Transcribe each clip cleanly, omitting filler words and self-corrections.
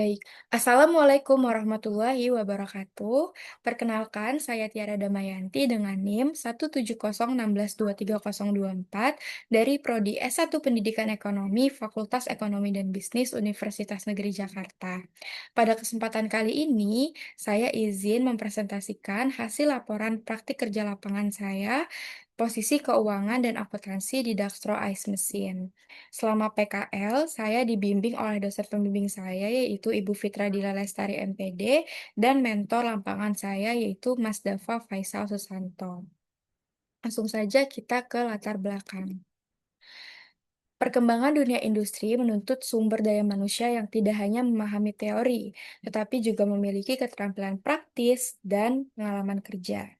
Baik, Assalamualaikum warahmatullahi wabarakatuh. Perkenalkan, saya Tiara Damayanti dengan NIM 17016230024 dari Prodi S1 Pendidikan Ekonomi Fakultas Ekonomi dan Bisnis Universitas Negeri Jakarta. Pada kesempatan kali ini, saya izin mempresentasikan hasil laporan praktik kerja lapangan saya, posisi keuangan dan akuntansi di Daxtro Ice Machine. Selama PKL, saya dibimbing oleh dosen pembimbing saya, yaitu Ibu Fitra Dila Lestari MPD, dan mentor lapangan saya, yaitu Mas Dava Faisal Susanto. Langsung saja kita ke latar belakang. Perkembangan dunia industri menuntut sumber daya manusia yang tidak hanya memahami teori, tetapi juga memiliki keterampilan praktis dan pengalaman kerja.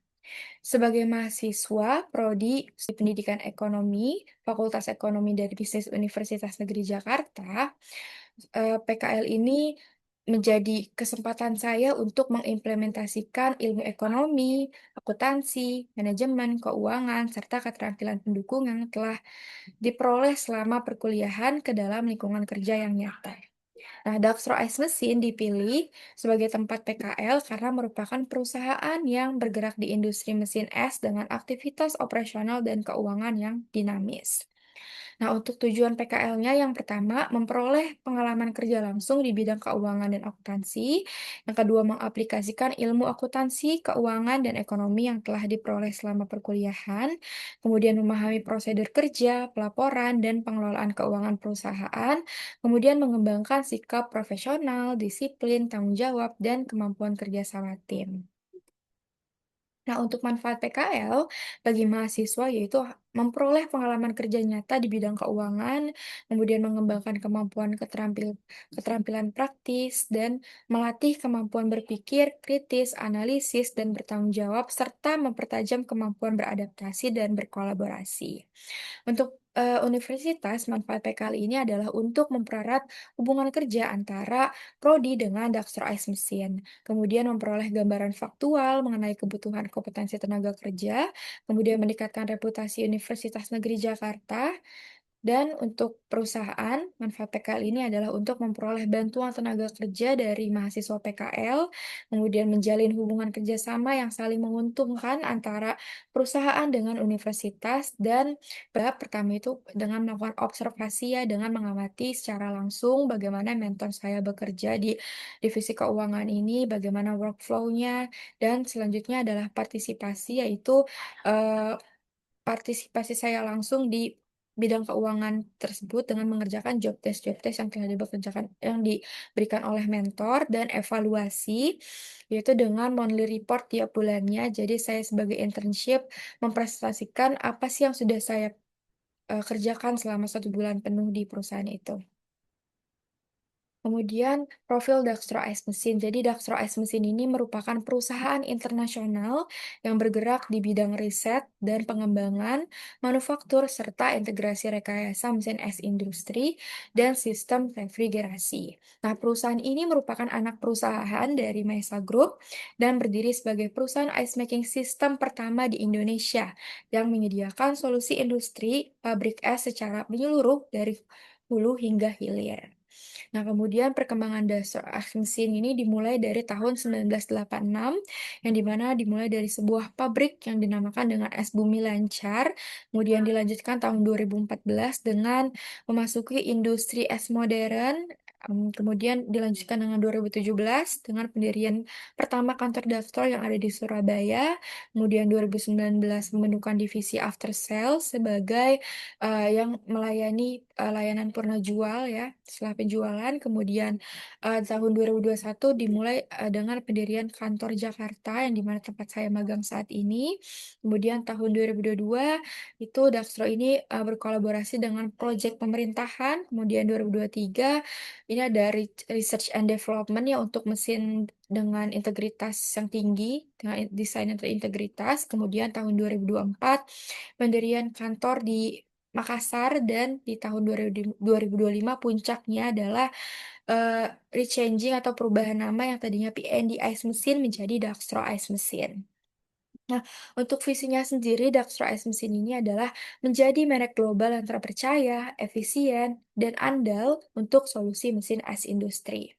Sebagai mahasiswa Prodi Pendidikan Ekonomi, Fakultas Ekonomi dari Bisnis Universitas Negeri Jakarta, PKL ini menjadi kesempatan saya untuk mengimplementasikan ilmu ekonomi, akuntansi, manajemen, keuangan, serta keterampilan pendukung yang telah diperoleh selama perkuliahan ke dalam lingkungan kerja yang nyata. Nah, Daxro Ice Machine dipilih sebagai tempat PKL karena merupakan perusahaan yang bergerak di industri mesin es dengan aktivitas operasional dan keuangan yang dinamis. Nah, untuk tujuan PKL-nya yang pertama, memperoleh pengalaman kerja langsung di bidang keuangan dan akuntansi. Yang kedua, mengaplikasikan ilmu akuntansi, keuangan, dan ekonomi yang telah diperoleh selama perkuliahan. Kemudian memahami prosedur kerja, pelaporan, dan pengelolaan keuangan perusahaan. Kemudian mengembangkan sikap profesional, disiplin, tanggung jawab, dan kemampuan kerja sama tim. Nah, untuk manfaat PKL bagi mahasiswa yaitu memperoleh pengalaman kerja nyata di bidang keuangan, kemudian mengembangkan keterampilan praktis, dan melatih kemampuan berpikir kritis, analisis, dan bertanggung jawab, serta mempertajam kemampuan beradaptasi dan berkolaborasi. Untuk universitas, manfaat PKL ini adalah untuk mempererat hubungan kerja antara prodi dengan Daxter Ice Machine, kemudian memperoleh gambaran faktual mengenai kebutuhan kompetensi tenaga kerja, kemudian meningkatkan reputasi Universitas Negeri Jakarta, dan untuk perusahaan, manfaat PKL ini adalah untuk memperoleh bantuan tenaga kerja dari mahasiswa PKL, kemudian menjalin hubungan kerjasama yang saling menguntungkan antara perusahaan dengan universitas, dan pertama itu dengan melakukan observasi ya, dengan mengamati secara langsung bagaimana mentor saya bekerja di divisi keuangan ini, bagaimana workflow-nya, dan selanjutnya adalah partisipasi, yaitu eh, partisipasi saya langsung di bidang keuangan tersebut dengan mengerjakan job test yang telah yang diberikan oleh mentor, dan evaluasi, yaitu dengan monthly report tiap bulannya. Jadi saya sebagai internship mempresentasikan apa sih yang sudah saya kerjakan selama 1 bulan penuh di perusahaan itu. Kemudian profil Daxtro Ice Machine. Jadi Daxtro Ice Machine ini merupakan perusahaan internasional yang bergerak di bidang riset dan pengembangan, manufaktur, serta integrasi rekayasa mesin es industri dan sistem refrigerasi. Nah, perusahaan ini merupakan anak perusahaan dari Mesa Group dan berdiri sebagai perusahaan ice making system pertama di Indonesia yang menyediakan solusi industri pabrik es secara menyeluruh dari hulu hingga hilir. Nah, kemudian perkembangan dasar mesin ini dimulai dari tahun 1986, yang dimana dimulai dari sebuah pabrik yang dinamakan dengan Es Bumi Lancar, kemudian dilanjutkan tahun 2014 dengan memasuki industri es modern, kemudian dilanjutkan dengan 2017 dengan pendirian pertama kantor Daxtor yang ada di Surabaya, kemudian 2019 membentukkan divisi after sales sebagai yang melayani layanan purna jual ya, setelah penjualan. Kemudian tahun 2021 dimulai dengan pendirian kantor Jakarta yang di mana tempat saya magang saat ini. Kemudian tahun 2022 itu Daxtro ini berkolaborasi dengan proyek pemerintahan. Kemudian 2023 ini ada research and development ya untuk mesin dengan integritas yang tinggi, dengan desain yang terintegritas. Kemudian tahun 2024 pendirian kantor di Makassar, dan di tahun 2025 puncaknya adalah rechanging atau perubahan nama yang tadinya PND Ice Machine menjadi Daxtro Ice Machine. Nah, untuk visinya sendiri, Daxtro Ice Machine ini adalah menjadi merek global yang terpercaya, efisien, dan andal untuk solusi mesin es industri.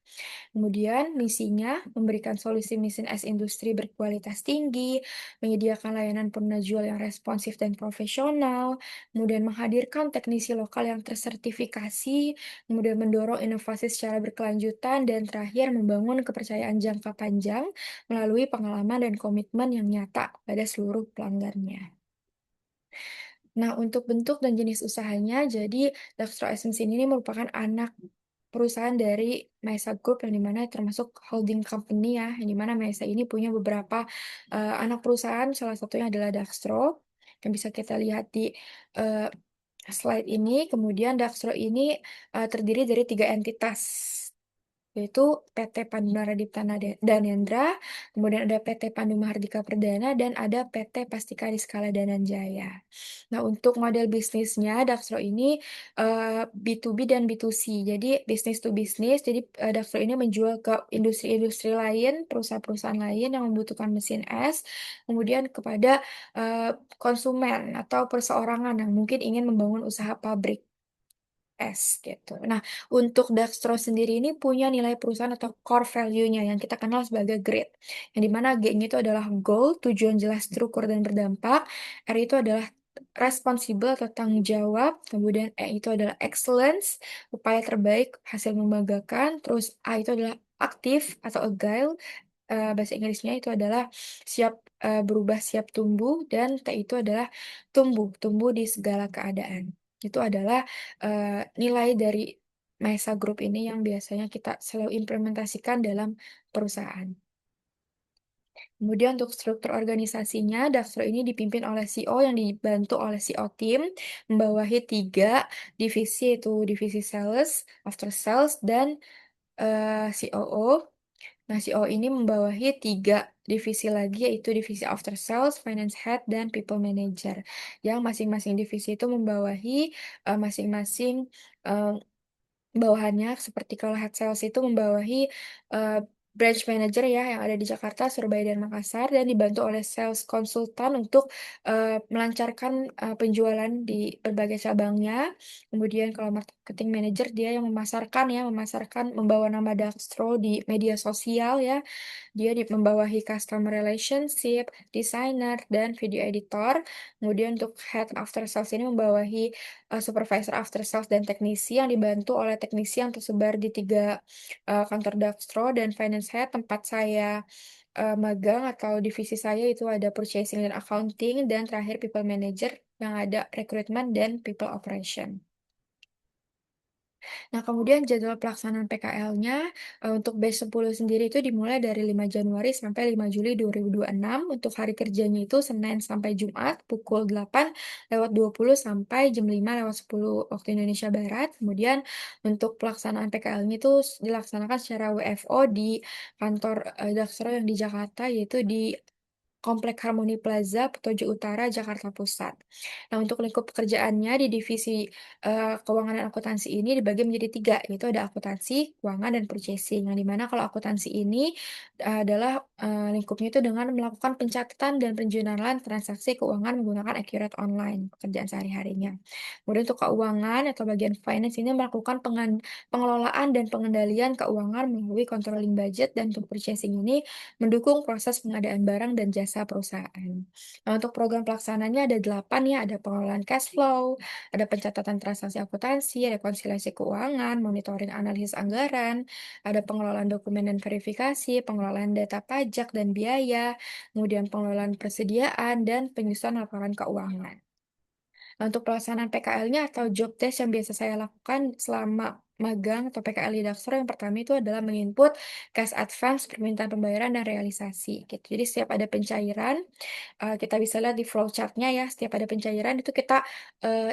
Kemudian misinya memberikan solusi mesin es industri berkualitas tinggi, menyediakan layanan penjual yang responsif dan profesional, kemudian menghadirkan teknisi lokal yang tersertifikasi, kemudian mendorong inovasi secara berkelanjutan, dan terakhir membangun kepercayaan jangka panjang melalui pengalaman dan komitmen yang nyata pada seluruh pelanggannya. Nah, untuk bentuk dan jenis usahanya, jadi Dextro Essence ini merupakan anak perusahaan dari Maesa Group yang dimana termasuk holding company ya, yang dimana mana Maesa ini punya beberapa, anak perusahaan, salah satunya adalah Daxtro, yang bisa kita lihat di, eee, slide ini. Kemudian Daxtro ini, terdiri dari 3 entitas. Yaitu PT Pandu Naradipta Danendra, kemudian ada PT Pandu Mahardika Perdana, dan ada PT Pastika Niskala Dananjaya. Nah, untuk model bisnisnya Daxtro ini, B2B dan B2C. Jadi bisnis to bisnis, jadi, Daxtro ini menjual ke industri-industri lain, perusahaan-perusahaan lain yang membutuhkan mesin es, kemudian kepada, konsumen atau perseorangan yang mungkin ingin membangun usaha pabrik es gitu. Nah, untuk Daxtro sendiri ini punya nilai perusahaan atau core value-nya yang kita kenal sebagai GRIT, yang di mana G-nya itu adalah goal, tujuan jelas, terukur, dan berdampak. R itu adalah responsible atau tanggung jawab, kemudian E itu adalah excellence, upaya terbaik, hasil membanggakan, terus A itu adalah aktif atau agile, bahasa Inggrisnya itu adalah siap, berubah, siap tumbuh, dan T itu adalah tumbuh, tumbuh di segala keadaan. Itu adalah, nilai dari Maesa Group ini yang biasanya kita selalu implementasikan dalam perusahaan. Kemudian untuk struktur organisasinya, Daxtro ini dipimpin oleh CEO yang dibantu oleh CEO tim, membawahi 3 divisi, yaitu divisi sales, after sales, dan, COO. Nah, CEO ini membawahi 3 divisi lagi, yaitu divisi after sales, finance head, dan people manager. Yang masing-masing divisi itu membawahi, masing-masing, eee bawahannya seperti kalau head sales itu membawahi, branch manager ya yang ada di Jakarta, Surabaya, dan Makassar dan dibantu oleh sales konsultan untuk, melancarkan, penjualan di berbagai cabangnya. Kemudian kalau marketing manager dia yang memasarkan, membawa nama Daxtro di media sosial ya. Dia membawahi customer relationship, designer, dan video editor. Kemudian untuk head after sales ini membawahi, supervisor after sales dan teknisi yang dibantu oleh teknisi yang tersebar di 3 kantor Daxtro, dan finance head tempat saya, magang atau divisi saya itu ada purchasing dan accounting, dan terakhir people manager yang ada recruitment dan people operation. Nah, kemudian jadwal pelaksanaan PKL-nya, untuk batch 10 sendiri itu dimulai dari 5 Januari sampai 5 Juli 2026. Untuk hari kerjanya itu Senin sampai Jumat pukul 8.20 sampai jam 5.10 waktu Indonesia Barat. Kemudian untuk pelaksanaan PKL-nya itu dilaksanakan secara WFO di kantor, Daxro yang di Jakarta, yaitu di Komplek Harmoni Plaza, Petujo Utara, Jakarta Pusat. Nah, untuk lingkup pekerjaannya di divisi, keuangan dan akuntansi ini dibagi menjadi 3, yaitu ada akuntansi, keuangan, dan purchasing. Yang di mana kalau akuntansi ini adalah, lingkupnya itu dengan melakukan pencatatan dan penjurnalan transaksi keuangan menggunakan Accurate Online, pekerjaan sehari-harinya. Kemudian untuk keuangan atau bagian finance ini melakukan pengelolaan dan pengendalian keuangan melalui controlling budget, dan untuk purchasing ini mendukung proses pengadaan barang dan jasa perusahaan. Nah, untuk program pelaksananya ada 8 ya, ada pengelolaan cash flow, ada pencatatan transaksi akuntansi, rekonsiliasi keuangan, monitoring analisis anggaran, ada pengelolaan dokumen dan verifikasi, pengelolaan data pajak dan biaya, kemudian pengelolaan persediaan, dan penyusunan laporan keuangan. Nah, untuk pelaksanaan PKL-nya atau job desk yang biasa saya lakukan selama magang atau PKL di Daxtro, yang pertama itu adalah menginput cash advance, permintaan pembayaran, dan realisasi gitu. Jadi setiap ada pencairan, kita bisa lihat di flow chart-nya ya, setiap ada pencairan itu kita,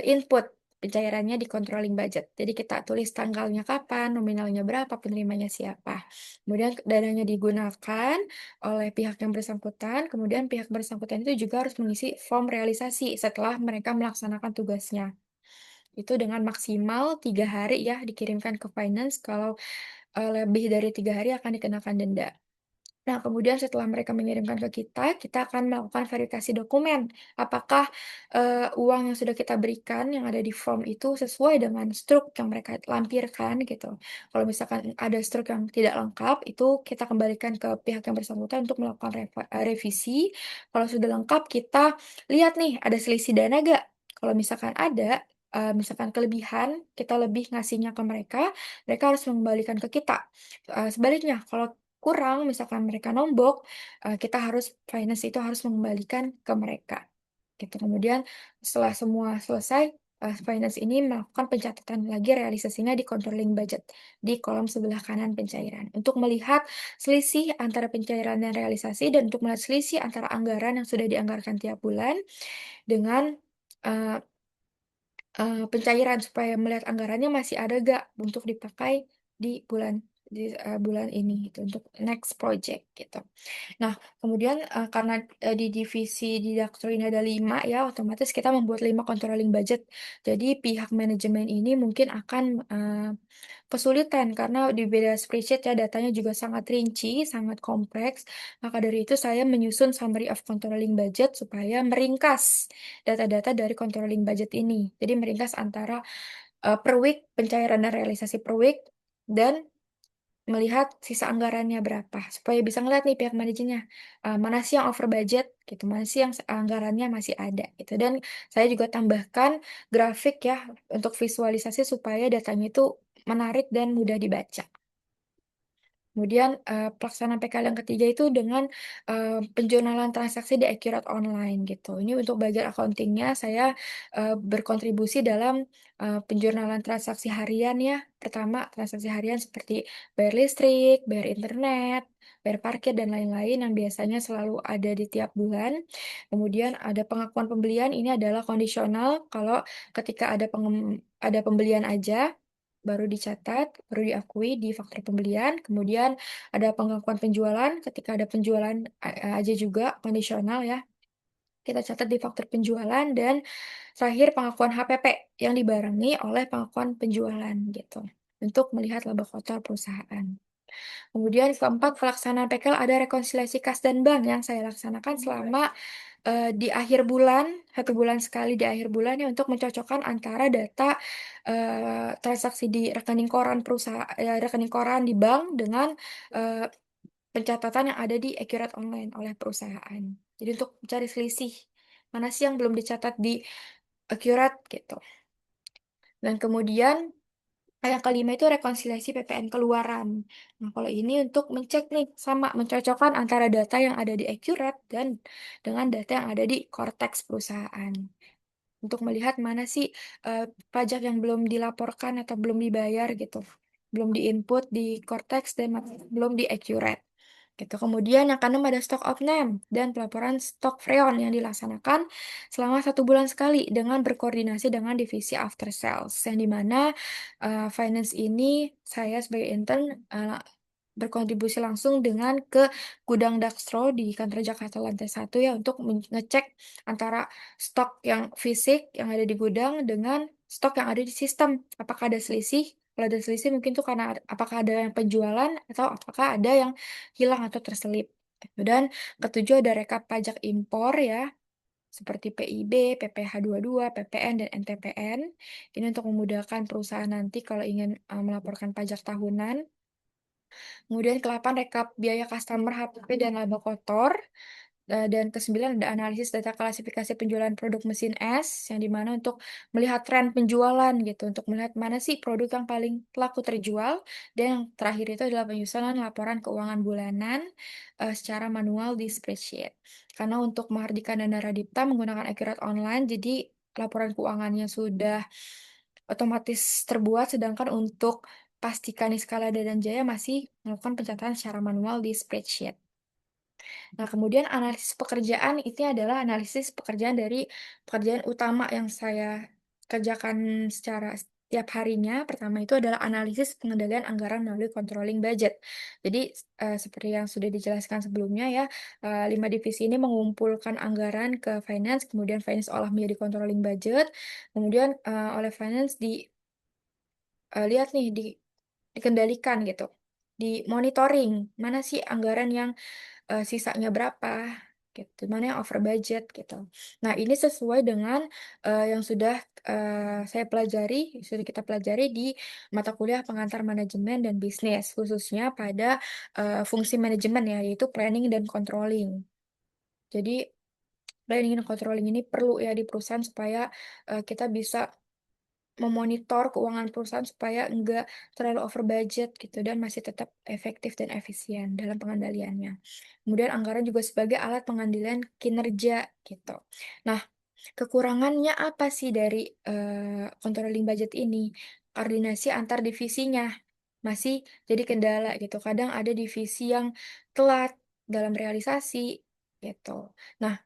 input pencairannya di controlling budget. Jadi kita tulis tanggalnya kapan, nominalnya berapa, penerimanya siapa. Kemudian dananya digunakan oleh pihak yang bersangkutan, kemudian pihak bersangkutan itu juga harus mengisi form realisasi setelah mereka melaksanakan tugasnya. Itu dengan maksimal 3 hari ya dikirimkan ke finance, kalau, lebih dari 3 hari akan dikenakan denda. Nah, kemudian setelah mereka mengirimkan ke kita akan melakukan verifikasi dokumen. Apakah, uang yang sudah kita berikan yang ada di form itu sesuai dengan struk yang mereka lampirkan gitu. Kalau misalkan ada struk yang tidak lengkap, itu kita kembalikan ke pihak yang bersangkutan untuk melakukan revisi. Kalau sudah lengkap, kita lihat nih ada selisih dana nggak. Kalau misalkan ada, misalkan kelebihan, kita lebih ngasihnya ke mereka, mereka harus mengembalikan ke kita. Sebaliknya kalau kurang, misalkan mereka nombok, kita harus finance itu harus mengembalikan ke mereka, gitu. Kemudian setelah semua selesai, finance ini melakukan pencatatan lagi realisasinya di controlling budget, di kolom sebelah kanan pencairan, untuk melihat selisih antara pencairan dan realisasi dan untuk melihat selisih antara anggaran yang sudah dianggarkan tiap bulan dengan, eee pencairan supaya melihat anggarannya masih ada gak untuk dipakai di bulan ini gitu, untuk next project gitu. Nah, kemudian, karena, di divisi di Daktro ini ada 5 ya, otomatis kita membuat 5 controlling budget. Jadi pihak manajemen ini mungkin akan, kesulitan karena di beda spreadsheet ya, datanya juga sangat rinci, sangat kompleks. Maka dari itu saya menyusun summary of controlling budget supaya meringkas data-data dari controlling budget ini. Jadi meringkas antara, per week, pencairan dan realisasi per week, dan melihat sisa anggarannya berapa, supaya bisa ngeliat nih pihak manajemennya, mana sih yang over budget gitu, mana sih yang anggarannya masih ada gitu. Dan saya juga tambahkan grafik ya untuk visualisasi supaya datanya itu menarik dan mudah dibaca. Kemudian, pelaksanaan PKL yang ketiga itu dengan, penjurnalan transaksi di Accurate Online gitu. Ini untuk bagian accounting-nya saya, berkontribusi dalam, penjurnalan transaksi harian ya. Pertama, transaksi harian seperti bayar listrik, bayar internet, bayar parkir, dan lain-lain yang biasanya selalu ada di tiap bulan. Kemudian ada pengakuan pembelian, ini adalah kondisional kalau ketika ada pembelian aja baru dicatat, baru diakui di faktur pembelian, kemudian ada pengakuan penjualan, ketika ada penjualan aja juga kondisional ya, kita catat di faktur penjualan, dan terakhir pengakuan HPP yang dibarengi oleh pengakuan penjualan gitu, untuk melihat laba kotor perusahaan. Kemudian keempat, pelaksanaan PKL ada rekonsiliasi kas dan bank yang saya laksanakan selama, di akhir bulan, 1 bulan sekali di akhir bulan ya, untuk mencocokkan antara data, transaksi di rekening koran di bank dengan, eee, pencatatan yang ada di Accurate Online oleh perusahaan. Jadi untuk mencari selisih, mana sih yang belum dicatat di Accurate gitu. Dan kemudian yang kelima itu rekonsiliasi PPN keluaran. Nah, kalau ini untuk mencek nih, sama mencocokkan antara data yang ada di Accurate dan dengan data yang ada di Cortex perusahaan. Untuk melihat mana sih, pajak yang belum dilaporkan atau belum dibayar gitu, belum di-input di Cortex dan belum di Accurate, gitu. Kemudian yang keenam ada stock of name dan pelaporan stok freon yang dilaksanakan selama 1 bulan sekali dengan berkoordinasi dengan divisi after sales, yang di mana, finance ini saya sebagai intern, berkontribusi langsung dengan ke gudang Daxtro di kantor Jakarta lantai 1 ya, untuk ngecek antara stok yang fisik yang ada di gudang dengan stok yang ada di sistem. Apakah ada selisih? Kalau ada selisih mungkin tuh karena apakah ada yang penjualan atau apakah ada yang hilang atau terselip, gitu. Dan ketujuh ada rekap pajak impor ya, seperti PIB, PPh 22, PPN, dan NTPN. Ini untuk memudahkan perusahaan nanti kalau ingin, melaporkan pajak tahunan. Kemudian ke-8 rekap biaya customer, HPP, dan laba kotor. Dan ke-9 ada analisis data klasifikasi penjualan produk mesin es, yang di mana untuk melihat tren penjualan gitu, untuk melihat mana sih produk yang paling laku terjual. Dan yang terakhir itu adalah penyusunan laporan keuangan bulanan, secara manual di spreadsheet. Karena untuk Mahardika dan Radipta menggunakan Accurate Online, jadi laporan keuangannya sudah otomatis terbuat, sedangkan untuk Pastika Niskala dan Jaya masih melakukan pencatatan secara manual di spreadsheet. Nah, kemudian analisis pekerjaan itu adalah analisis pekerjaan dari pekerjaan utama yang saya kerjakan secara setiap harinya. Pertama itu adalah analisis pengendalian anggaran melalui controlling budget. Jadi, seperti yang sudah dijelaskan sebelumnya ya, 5 divisi ini mengumpulkan anggaran ke finance, kemudian finance olah menjadi controlling budget, kemudian, oleh finance lihat nih dikendalikan gitu. dimonitoring, mana sih anggaran yang sisanya berapa, gitu, mana yang over budget, gitu. Nah, ini sesuai dengan, yang sudah, sudah kita pelajari di mata kuliah pengantar manajemen dan bisnis, khususnya pada, fungsi manajemen ya, yaitu planning dan controlling. Jadi, planning dan controlling ini perlu ya di perusahaan supaya, kita bisa memonitor keuangan perusahaan supaya enggak terlalu over budget gitu dan masih tetap efektif dan efisien dalam pengendaliannya. Kemudian anggaran juga sebagai alat pengendalian kinerja gitu. Nah, kekurangannya apa sih dari, controlling budget ini? Koordinasi antar divisinya masih jadi kendala gitu. Kadang ada divisi yang telat dalam realisasi gitu. Nah,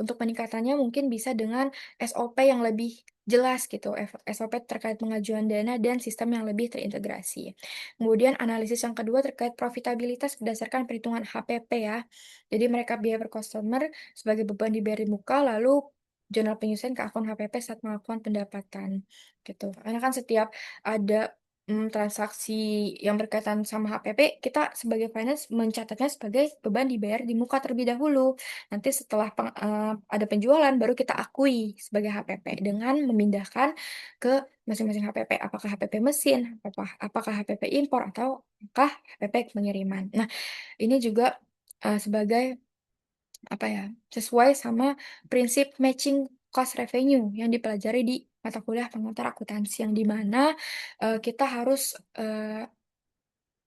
untuk peningkatannya mungkin bisa dengan SOP yang lebih jelas gitu, SOP terkait pengajuan dana dan sistem yang lebih terintegrasi. Kemudian analisis yang kedua terkait profitabilitas berdasarkan perhitungan HPP ya. Jadi mereka biaya per customer sebagai beban dibayar di muka, lalu jurnal penyusuan ke akun HPP saat melakukan pendapatan gitu. Karena kan setiap ada transaksi yang berkaitan sama HPP, kita sebagai finance mencatatnya sebagai beban dibayar di muka terlebih dahulu. Nanti setelah ada penjualan baru kita akui sebagai HPP dengan memindahkan ke masing-masing HPP. Apakah HPP mesin, apakah HPP impor, atau apakah HPP pengiriman. Nah, ini juga, sebagai apa ya, sesuai sama prinsip matching cost revenue yang dipelajari di mata kuliah pengantar akuntansi, yang di mana, kita harus,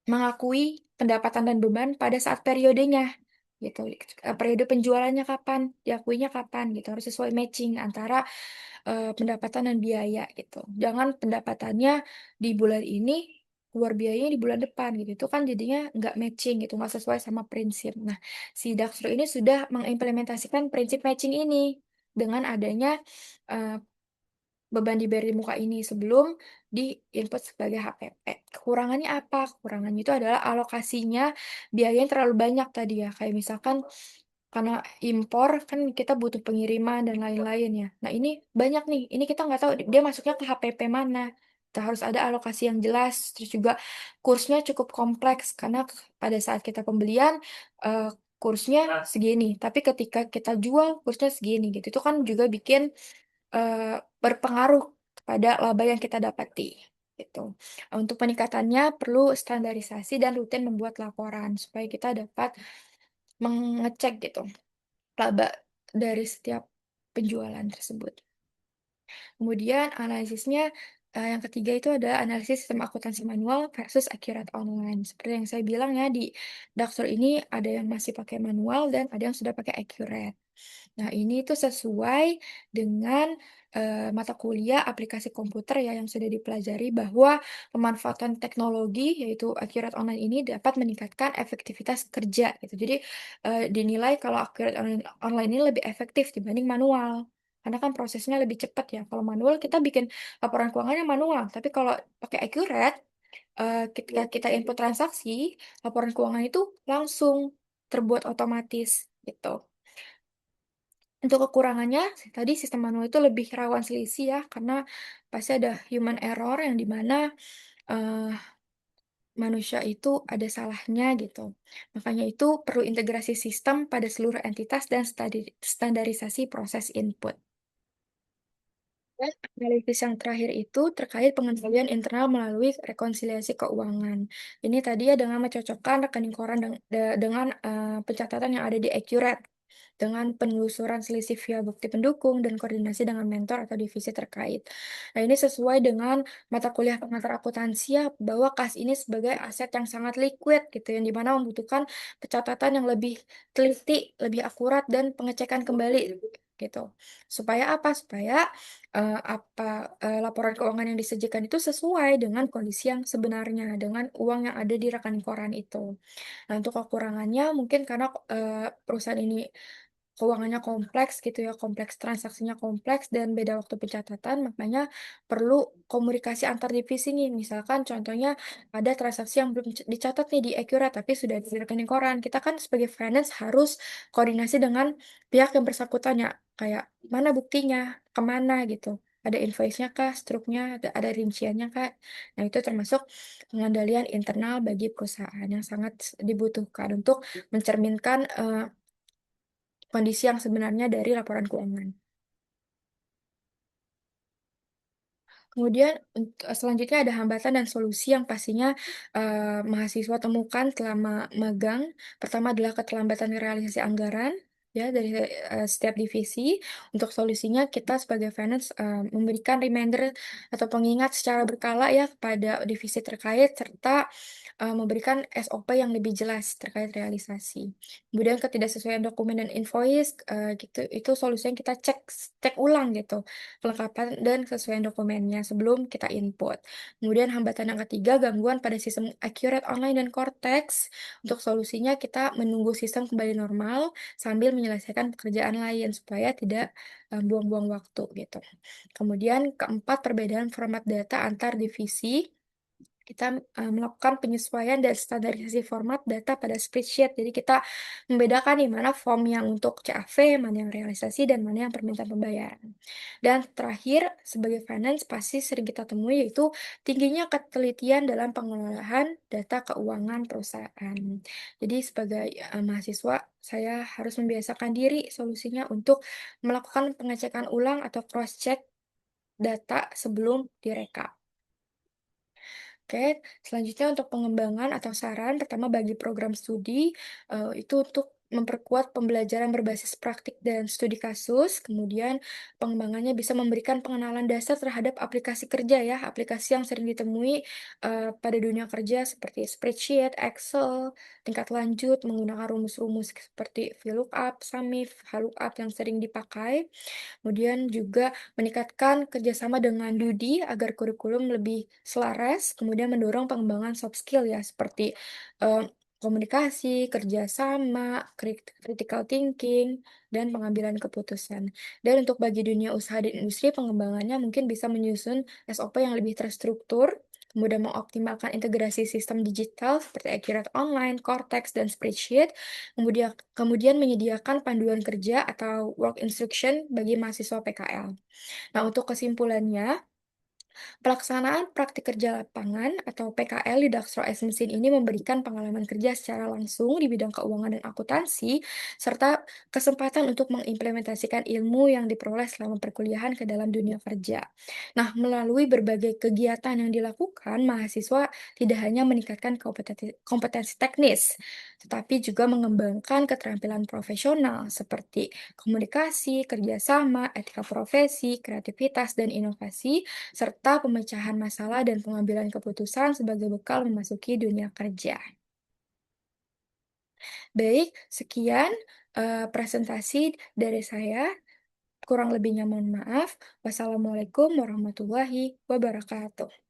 mengakui pendapatan dan beban pada saat periodenya, gitu. Periode penjualannya kapan, diakuinya kapan, gitu. Harus sesuai matching antara, pendapatan dan biaya, gitu. Jangan pendapatannya di bulan ini, keluar biayanya di bulan depan, gitu. Itu kan jadinya nggak matching gitu, nggak sesuai sama prinsip. Nah, si Daxtro ini sudah mengimplementasikan prinsip matching ini dengan adanya, eee beban dibayar di muka ini sebelum di-input sebagai HPP. Kekurangannya apa? Kekurangannya itu adalah alokasinya biayanya terlalu banyak tadi ya, kayak misalkan karena impor kan kita butuh pengiriman dan lain-lain ya. Nah ini banyak nih, ini kita nggak tahu dia masuknya ke HPP mana. Kita harus ada alokasi yang jelas, terus juga kursnya cukup kompleks karena pada saat kita pembelian, kursnya segini, tapi ketika kita jual kursnya segini gitu. Itu kan juga bikin berpengaruh kepada laba yang kita dapati, gitu. Untuk peningkatannya perlu standarisasi dan rutin membuat laporan supaya kita dapat mengecek gitu laba dari setiap penjualan tersebut. Kemudian analisisnya, yang ketiga itu adalah analisis sistem akuntansi manual versus accurate online. Seperti yang saya bilang ya, di Daxor ini ada yang masih pakai manual dan ada yang sudah pakai accurate. Nah, ini tuh sesuai dengan, mata kuliah aplikasi komputer ya yang sudah dipelajari bahwa pemanfaatan teknologi, yaitu accurate online ini dapat meningkatkan efektivitas kerja gitu. Jadi, dinilai kalau accurate online ini lebih efektif dibanding manual. Karena kan prosesnya lebih cepat ya. Kalau manual kita bikin laporan keuangannya manual, tapi kalau pakai accurate, ketika kita input transaksi, laporan keuangan itu langsung terbuat otomatis gitu. Untuk kekurangannya, tadi sistem manual itu lebih rawan selisih ya, karena pasti ada human error yang di mana, eee, manusia itu ada salahnya gitu. Makanya itu perlu integrasi sistem pada seluruh entitas dan standarisasi proses input. Dan analisis yang terakhir itu terkait pengendalian internal melalui rekonsiliasi keuangan. Ini tadi ya dengan mencocokkan rekening koran dengan pencatatan yang ada di Accurate, dengan penelusuran selisih via bukti pendukung dan koordinasi dengan mentor atau divisi terkait. Nah, ini sesuai dengan mata kuliah pengantar akuntansi ya, bahwa kas ini sebagai aset yang sangat liquid gitu, yang dimana membutuhkan pencatatan yang lebih teliti, lebih akurat, dan pengecekan kembali gitu. Supaya apa? Supaya laporan keuangan yang disajikan itu sesuai dengan kondisi yang sebenarnya, dengan uang yang ada di rekening koran itu. Nah, untuk kekurangannya mungkin karena, perusahaan ini keuangannya kompleks gitu ya, kompleks transaksinya kompleks dan beda waktu pencatatan, makanya perlu komunikasi antar divisi nih. Misalkan contohnya ada transaksi yang belum dicatat nih di Accurate, tapi sudah di rekening koran. Kita kan sebagai finance harus koordinasi dengan pihak yang bersangkutan ya, kayak mana buktinya, kemana gitu. Ada invoice-nya kah, struknya, ada rinciannya Kak. Nah, itu termasuk pengendalian internal bagi perusahaan yang sangat dibutuhkan untuk mencerminkan, kondisi yang sebenarnya dari laporan keuangan. Kemudian selanjutnya ada hambatan dan solusi yang pastinya, mahasiswa temukan selama magang. Pertama adalah keterlambatan realisasi anggaran, ya dari, setiap divisi. Untuk solusinya kita sebagai finance, memberikan reminder atau pengingat secara berkala ya kepada divisi terkait serta, memberikan SOP yang lebih jelas terkait realisasi. Kemudian ketidaksesuaian dokumen dan invoice, gitu, itu solusinya kita cek ulang gitu. Kelengkapan dan kesesuaian dokumennya sebelum kita input. Kemudian hambatan yang ketiga, gangguan pada sistem Accurate Online dan Cortex. Untuk solusinya kita menunggu sistem kembali normal sambil menyelesaikan pekerjaan lain supaya tidak buang-buang waktu gitu. Kemudian keempat, perbedaan format data antar divisi. Kita, melakukan penyesuaian dan standarisasi format data pada spreadsheet. Jadi kita membedakan nih mana form yang untuk CAV, mana yang realisasi, dan mana yang permintaan pembayaran. Dan terakhir, sebagai finance pasti sering kita temui yaitu tingginya ketelitian dalam pengelolaan data keuangan perusahaan. Jadi sebagai, mahasiswa, saya harus membiasakan diri solusinya untuk melakukan pengecekan ulang atau cross check data sebelum direkap. Oke, selanjutnya untuk pengembangan atau saran, pertama bagi program studi, itu untuk memperkuat pembelajaran berbasis praktik dan studi kasus, kemudian pengembangannya bisa memberikan pengenalan dasar terhadap aplikasi kerja ya, aplikasi yang sering ditemui pada dunia kerja seperti spreadsheet, Excel, tingkat lanjut, menggunakan rumus-rumus seperti VLOOKUP, SUMIF, HLOOKUP yang sering dipakai. Kemudian juga meningkatkan kerjasama dengan Dudi agar kurikulum lebih selaras, kemudian mendorong pengembangan soft skill ya, seperti komunikasi, kerjasama, critical thinking, dan pengambilan keputusan. Dan untuk bagi dunia usaha dan industri, pengembangannya mungkin bisa menyusun SOP yang lebih terstruktur, kemudian mengoptimalkan integrasi sistem digital seperti Accurate Online, Cortex, dan Spreadsheet, kemudian menyediakan panduan kerja atau work instruction bagi mahasiswa PKL. Nah, untuk kesimpulannya, pelaksanaan praktik kerja lapangan atau PKL di Daxro X Mesin ini memberikan pengalaman kerja secara langsung di bidang keuangan dan akuntansi, serta kesempatan untuk mengimplementasikan ilmu yang diperoleh selama perkuliahan ke dalam dunia kerja. Nah, melalui berbagai kegiatan yang dilakukan, mahasiswa tidak hanya meningkatkan kompetensi teknis, tetapi juga mengembangkan keterampilan profesional seperti komunikasi, kerjasama, etika profesi, kreativitas, dan inovasi, serta pemecahan masalah dan pengambilan keputusan sebagai bekal memasuki dunia kerja. Baik, sekian presentasi dari saya. Kurang lebihnya mohon maaf. Wassalamualaikum warahmatullahi wabarakatuh.